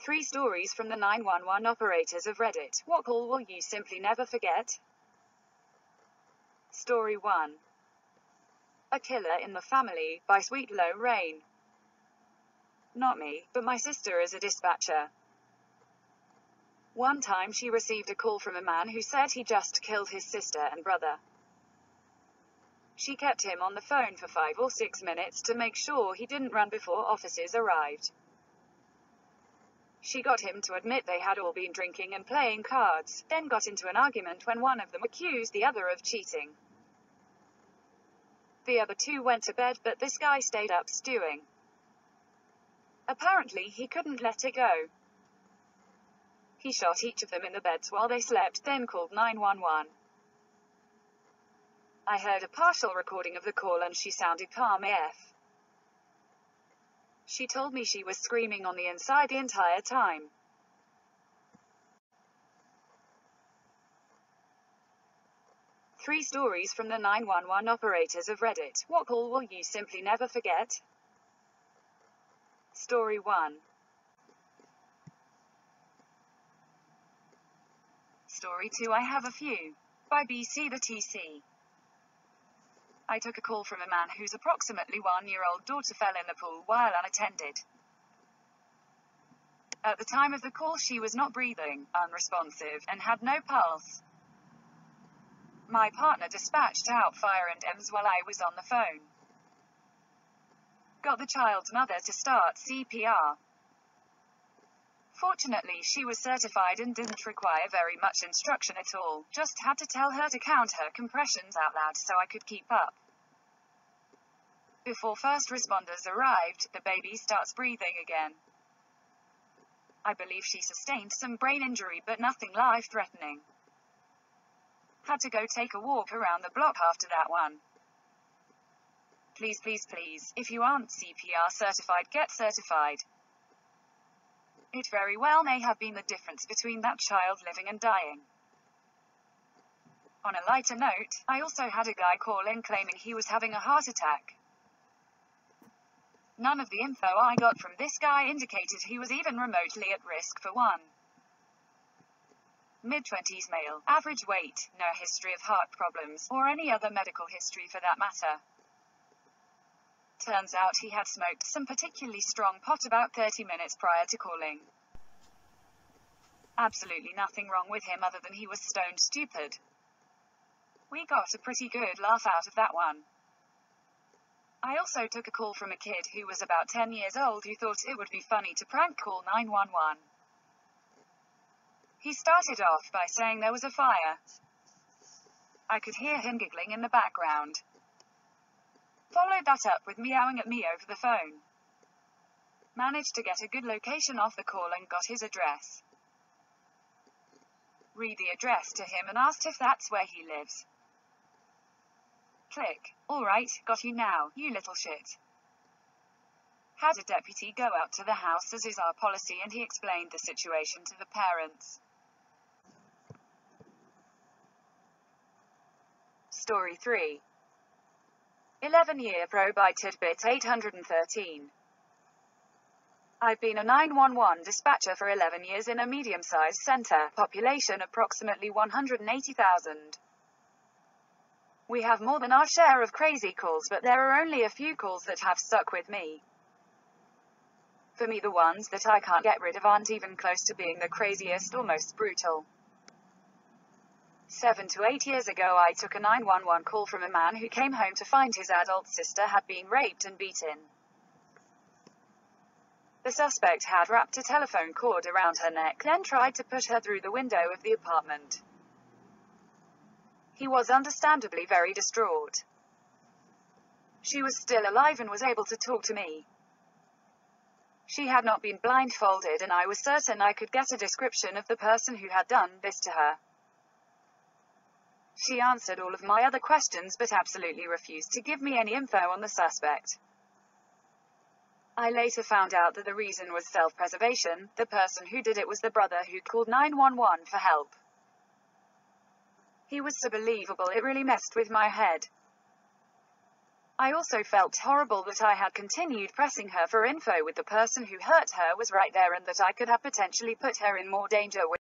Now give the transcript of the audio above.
3 stories from the 911 operators of Reddit. What call will you simply never forget? Story 1. A Killer in the Family, by Sweet Low Rain. Not me, but my sister is a dispatcher. One time she received a call from a man who said he just killed his sister and brother. She kept him on the phone for 5 or 6 minutes to make sure he didn't run before officers arrived. She got him to admit they had all been drinking and playing cards, then got into an argument when one of them accused the other of cheating. The other two went to bed, but this guy stayed up stewing. Apparently he couldn't let it go. He shot each of them in the beds while they slept, then called 911. I heard a partial recording of the call and she sounded calm AF. She told me she was screaming on the inside the entire time. Three stories from the 911 operators of Reddit. What call will you simply never forget? Story 1. Story 2. I have a few. By BC the TC. I took a call from a man whose approximately 1-year-old daughter fell in the pool while unattended. At the time of the call she was not breathing, unresponsive, and had no pulse. My partner dispatched out fire and EMS while I was on the phone. Got the child's mother to start CPR. Fortunately she was certified and didn't require very much instruction at all, just had to tell her to count her compressions out loud so I could keep up. Before first responders arrived, the baby starts breathing again. I believe she sustained some brain injury but nothing life-threatening. Had to go take a walk around the block after that one. Please, please, please, if you aren't CPR certified, get certified. It very well may have been the difference between that child living and dying. On a lighter note, I also had a guy call in claiming he was having a heart attack. None of the info I got from this guy indicated he was even remotely at risk for one. Mid-20s male, average weight, no history of heart problems, or any other medical history for that matter. Turns out he had smoked some particularly strong pot about 30 minutes prior to calling. Absolutely nothing wrong with him other than he was stone stupid. We got a pretty good laugh out of that one. I also took a call from a kid who was about 10 years old who thought it would be funny to prank call 911. He started off by saying there was a fire. I could hear him giggling in the background. Followed that up with meowing at me over the phone. Managed to get a good location off the call and got his address. Read the address to him and asked if that's where he lives. Click. Alright, got you now, you little shit. Had a deputy go out to the house as is our policy and he explained the situation to the parents. Story 3. 11-year pro by Tidbit 813. I've been a 911 dispatcher for 11 years in a medium-sized center, population approximately 180,000. We have more than our share of crazy calls, but there are only a few calls that have stuck with me. For me, the ones that I can't get rid of aren't even close to being the craziest or most brutal. 7 to 8 years ago I took a 911 call from a man who came home to find his adult sister had been raped and beaten. The suspect had wrapped a telephone cord around her neck, then tried to push her through the window of the apartment. He was understandably very distraught. She was still alive and was able to talk to me. She had not been blindfolded and I was certain I could get a description of the person who had done this to her. She answered all of my other questions but absolutely refused to give me any info on the suspect. I later found out that the reason was self-preservation. The person who did it was the brother who called 911 for help. He was so believable it really messed with my head. I also felt horrible that I had continued pressing her for info with the person who hurt her was right there and that I could have potentially put her in more danger with